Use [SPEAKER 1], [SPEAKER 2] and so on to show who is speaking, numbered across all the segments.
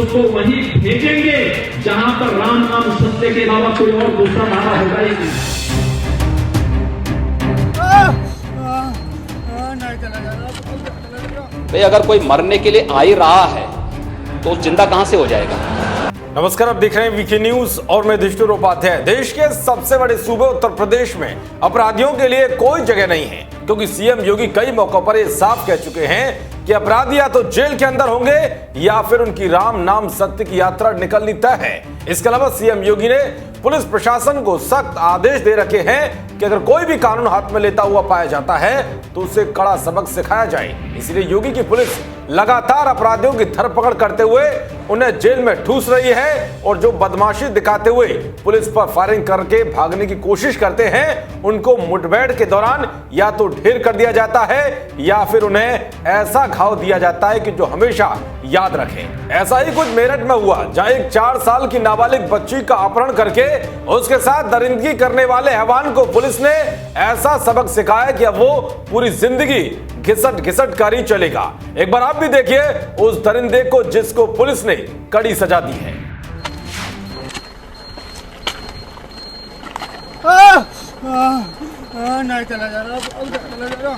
[SPEAKER 1] उसको वहीं भेजेंगे जहां पर राम नाम सत्य के अलावा कोई और दूसरा नारा होगा ही नहीं।
[SPEAKER 2] भाई अगर कोई मरने के लिए आ ही रहा है तो जिंदा कहां से हो जाएगा।
[SPEAKER 3] नमस्कार, आप देख रहे हैं वीके न्यूज और मैं युधिष्ठिर उपाध्याय। देश के सबसे बड़े सूबे उत्तर प्रदेश में अपराधियों के लिए कोई जगह नहीं है, क्योंकि सीएम योगी कई मौकों पर ये साफ कह चुके हैं कि अपराधी या तो जेल के अंदर होंगे या फिर उनकी राम नाम सत्य की यात्रा निकलनी तय है। इसके अलावा सीएम योगी ने पुलिस प्रशासन को सख्त आदेश दे रखे हैं कि अगर कोई भी कानून हाथ में लेता हुआ पाया जाता है तो उसे कड़ा सबक सिखाया जाए। इसलिए योगी की पुलिस लगातार अपराधियों की धरपकड़ करते हुए उन्हें जेल में ठूस रही है और जो बदमाशी दिखाते हुए पुलिस पर फायरिंग करके भागने की कोशिश करते हैं उनको मुठभेड़ के दौरान या तो ढेर कर दिया जाता है या फिर उन्हें ऐसा घाव दिया जाता है कि जो हमेशा याद रखें। ऐसा ही कुछ मेरठ में हुआ, जहां एक 4 साल की नाबालिग बच्ची का अपहरण करके उसके साथ दरिंदगी करने वाले हैवान को पुलिस ने ऐसा सबक सिखाया कि अब वो पूरी जिंदगी घिसट घिसट कर ही चलेगा। एक बार आप भी देखिए उस दरिंदे को जिसको पुलिस ने कड़ी सजा दी है।
[SPEAKER 4] नहीं चला जा रहा, चला जा रहा।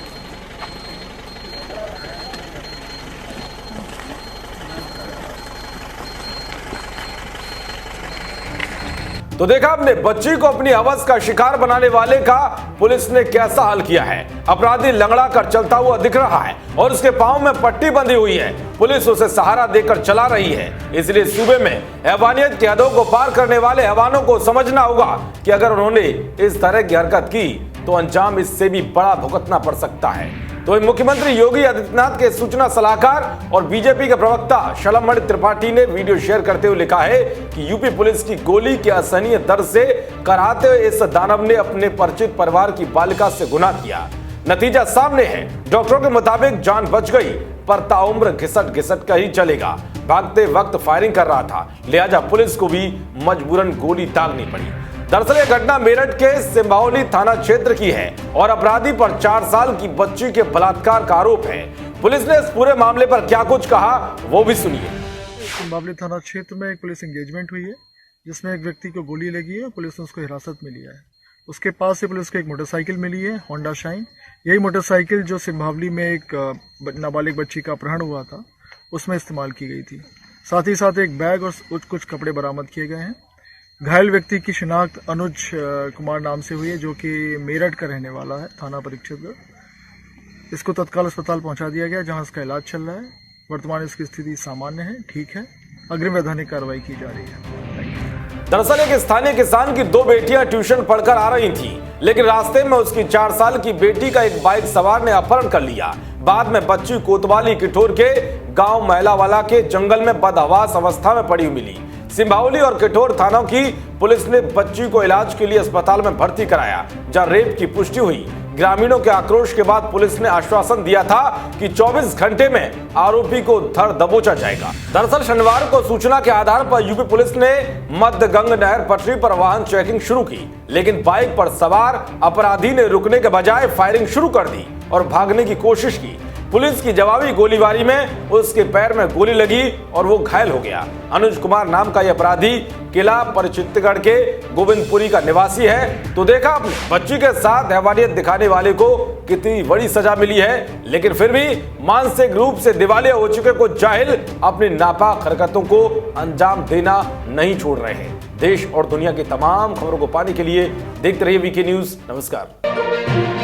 [SPEAKER 3] तो देखा आपने बच्ची को अपनी हवस का शिकार बनाने वाले का पुलिस ने कैसा हाल किया है। अपराधी लंगड़ा कर चलता हुआ दिख रहा है और उसके पांव में पट्टी बंधी हुई है। पुलिस उसे सहारा देकर चला रही है। इसलिए सूबे में हैवानियत की हदों को पार करने वाले हैवानों को समझना होगा कि अगर उन्होंने इस तरह की हरकत की तो अंजाम इससे भी बड़ा भुगतना पड़ सकता है। तो मुख्यमंत्री योगी आदित्यनाथ के सूचना सलाहकार और बीजेपी के प्रवक्ता शलभमणि त्रिपाठी ने वीडियो शेयर करते हुए लिखा है कि यूपी पुलिस की गोली के असहनीय दर्द से कराहते हुए इस दानव ने अपने परिचित परिवार की बालिका से गुनाह किया। नतीजा सामने है। डॉक्टरों के मुताबिक जान बच गई, पर ताउम्र घिसट घिसट कर ही चलेगा। भागते वक्त फायरिंग कर रहा था, लिहाजा पुलिस को भी मजबूरन गोली दागनी पड़ी। दरअसल यह घटना मेरठ के सिंभावली थाना क्षेत्र की है और अपराधी पर 4 साल की बच्ची के बलात्कार का आरोप है। पुलिस ने इस पूरे मामले पर क्या कुछ कहा वो भी सुनिए।
[SPEAKER 4] सिंभावली थाना क्षेत्र में एक पुलिस एंगेजमेंट हुई है जिसमें एक व्यक्ति को गोली लगी है। पुलिस ने उसको हिरासत में लिया है। उसके पास से पुलिस को एक मोटरसाइकिल मिली है, होंडा शाइन। यही मोटरसाइकिल जो सिंभावली में एक नाबालिग बच्ची का अपहरण हुआ था उसमें इस्तेमाल की गई थी। साथ ही साथ एक बैग और कुछ कपड़े बरामद किए गए हैं। घायल व्यक्ति की शिनाख्त अनुज कुमार नाम से हुई है, जो कि मेरठ का रहने वाला है, थाना परीक्षित। इसको तत्काल अस्पताल पहुंचा दिया गया जहां इसका इलाज चल रहा है। वर्तमान इसकी स्थिति सामान्य है, ठीक है। अग्रिम वैधानिक कार्रवाई की जा रही है।
[SPEAKER 3] दरअसल एक स्थानीय किसान की 2 बेटियां ट्यूशन पढ़कर आ रही थी, लेकिन रास्ते में उसकी 4 साल की बेटी का एक बाइक सवार ने अपहरण कर लिया। बाद में बच्ची कोतवाली किठोर के गांव महिलावाला के जंगल में बदहवास अवस्था में पड़ी मिली। सिंभावली और किठोर थानों की पुलिस ने बच्ची को इलाज के लिए अस्पताल में भर्ती कराया, जहां रेप की पुष्टि हुई। ग्रामीणों के आक्रोश के बाद पुलिस ने आश्वासन दिया था कि 24 घंटे में आरोपी को धर दबोचा जाएगा। दरअसल शनिवार को सूचना के आधार पर यूपी पुलिस ने मध्य गंग नहर पटरी पर वाहन चेकिंग शुरू की, लेकिन बाइक पर सवार अपराधी ने रुकने के बजाय फायरिंग शुरू कर दी और भागने की कोशिश की। पुलिस की जवाबी गोलीबारी में उसके पैर में गोली लगी और वो घायल हो गया। अनुज कुमार नाम का यह अपराधी किला परिचितगढ़ के गोविंदपुरी का निवासी है। तो देखा आपने बच्ची के साथ हैवानियत दिखाने वाले को कितनी बड़ी सजा मिली है, लेकिन फिर भी मानसिक रूप से दिवालिया हो चुके कुछ जाहिल अपनी नापाक हरकतों को अंजाम देना नहीं छोड़ रहे हैं। देश और दुनिया की तमाम खबरों को पाने के लिए देखते रहिए वीके न्यूज। नमस्कार।